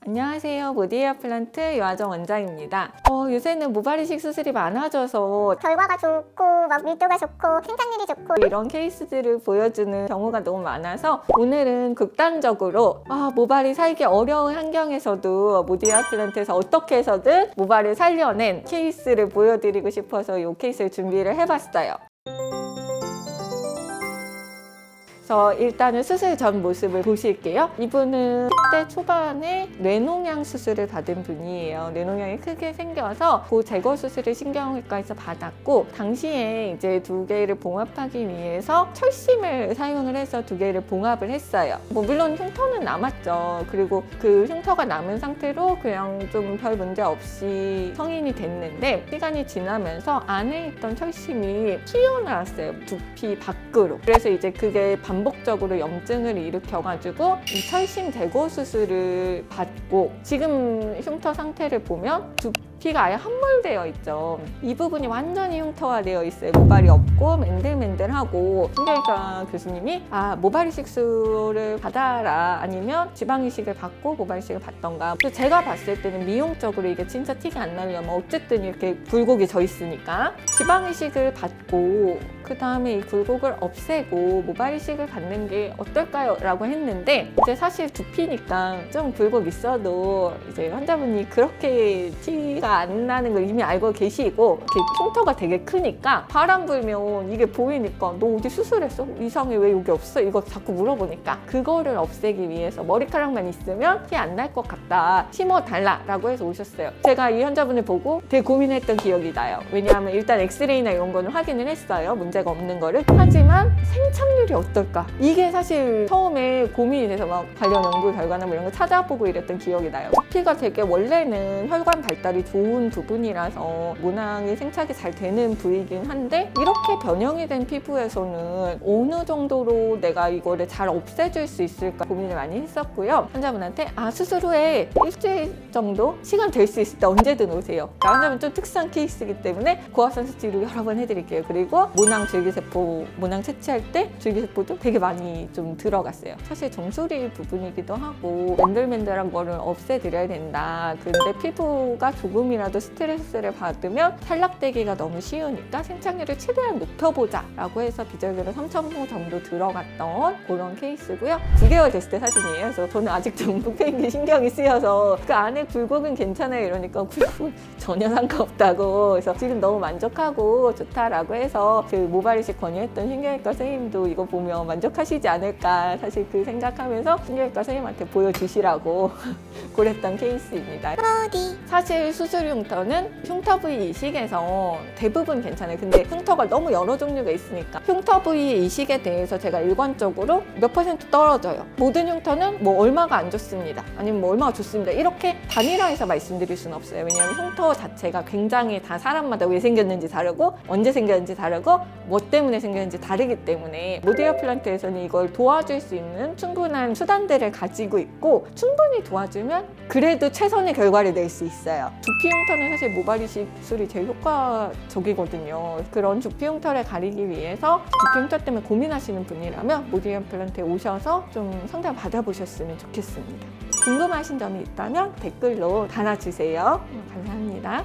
안녕하세요. 모디에어 플란트 유아정 원장입니다. 요새는 모발 이식 수술이 많아져서 결과가 좋고 막 밀도가 좋고 생산률이 좋고 이런 케이스들을 보여주는 경우가 너무 많아서 오늘은 극단적으로 모발이 살기 어려운 환경에서도 모디에어 플란트에서 어떻게 해서든 모발을 살려낸 케이스를 보여드리고 싶어서 이 케이스를 준비를 해봤어요. 그래서 일단은 수술 전 모습을 보실게요. 이분은 10대 초반에 뇌농양 수술을 받은 분이에요. 뇌농양이 크게 생겨서 그 제거 수술을 신경외과에서 받았고, 당시에 이제 두 개를 봉합하기 위해서 철심을 사용을 해서 두 개를 봉합을 했어요. 물론 흉터는 남았죠. 그리고 그 흉터가 남은 상태로 그냥 좀 별 문제 없이 성인이 됐는데, 시간이 지나면서 안에 있던 철심이 튀어나왔어요. 두피 밖으로. 그래서 이제 그게 반복적으로 염증을 일으켜가지고 이 철심 제거 수술을 받고, 지금 흉터 상태를 보면 두피가 아예 함몰되어 있죠. 이 부분이 완전히 흉터화되어 있어요. 모발이 없고 맨들맨들하고, 신경외과 교수님이 모발 이식술을 받아라, 아니면 지방 이식을 받고 모발 이식을 받던가. 그래서 제가 봤을 때는 미용적으로 이게 진짜 티가 안 나려면 어쨌든 이렇게 굴곡이 져 있으니까 지방 이식을 받고 그 다음에 이 굴곡을 없애고 모발 이식을 받는 게 어떨까요? 라고 했는데, 이제 사실 두피니까 좀 굴곡 있어도 이제 환자분이 그렇게 티가 안 나는 걸 이미 알고 계시고, 이렇게 흉터가 되게 크니까 바람 불면 이게 보이니까 너 어디 수술했어? 이상해, 왜 여기 없어? 이거 자꾸 물어보니까 그거를 없애기 위해서 머리카락만 있으면 티 안 날 것 같다, 심어달라 라고 해서 오셨어요. 제가 이 환자분을 보고 되게 고민했던 기억이 나요. 왜냐하면 일단 엑스레이나 이런 거는 확인을 했어요. 문제가 없는 거를. 하지만 생착률이 어떨까? 이게 사실 처음에 고민이 돼서 막 관련 연구 결과나 뭐 이런 거 찾아보고 이랬던 기억이 나요. 두피가 되게 원래는 혈관 발달이 좋은 부분이라서 모낭이 생착이 잘 되는 부위이긴 한데, 이렇게 변형이 된 피부에서는 어느 정도로 내가 이거를 잘 없애줄 수 있을까 고민을 많이 했었고요. 환자분한테 수술 후에 일주일 정도 시간 될 수 있을 때 언제든 오세요. 환자분 좀 특수한 케이스이기 때문에 고압산소 치료 여러 번 해드릴게요. 그리고 모낭 줄기세포, 모낭 채취할 때 줄기세포도 되게 많이 좀 들어갔어요. 사실 정수리 부분이기도 하고 맨들맨들한 거를 없애드려야 된다. 근데 피부가 조금이라도 스트레스를 받으면 탈락되기가 너무 쉬우니까 생착률을 최대한 높여보자 라고 해서 비절개로 3,000호 정도 들어갔던 그런 케이스고요. 9개월 됐을 때 사진이에요. 그래서 저는 아직 정복한 게 신경이 쓰여서 그 안에 굴곡은 괜찮아요 이러니까 굴곡은 전혀 상관없다고, 그래서 지금 너무 만족하고 좋다라고 해서 그 모발 이식 권유했던 신경외과 선생님도 이거 보면 만족하시지 않을까, 사실 그 생각하면서 신경외과 선생님한테 보여주시라고 그랬던 케이스입니다. 사실 수술 흉터는 흉터 부위 이식에서 대부분 괜찮아요. 근데 흉터가 너무 여러 종류가 있으니까 흉터 부위 이식에 대해서 제가 일관적으로 몇 % 떨어져요. 모든 흉터는 뭐 얼마가 안 좋습니다, 아니면 뭐 얼마가 좋습니다, 이렇게 단일화해서 말씀드릴 수는 없어요. 왜냐하면 흉터 자체가 굉장히 다 사람마다 왜 생겼는지 다르고 언제 생겼는지 다르고 뭐 때문에 생겼는지 다르기 때문에 모디에어 플란트에서는 이걸 도와줄 수 있는 충분한 수단들을 가지고 있고, 충분히 도와주면 그래도 최선의 결과를 낼 수 있어요. 두피 흉터는 사실 모발 이식술이 제일 효과적이거든요. 그런 두피 흉터를 가리기 위해서 두피 흉터 때문에 고민하시는 분이라면 모디에어 플란트에 오셔서 좀 상담 받아보셨으면 좋겠습니다. 궁금하신 점이 있다면 댓글로 달아주세요. 감사합니다.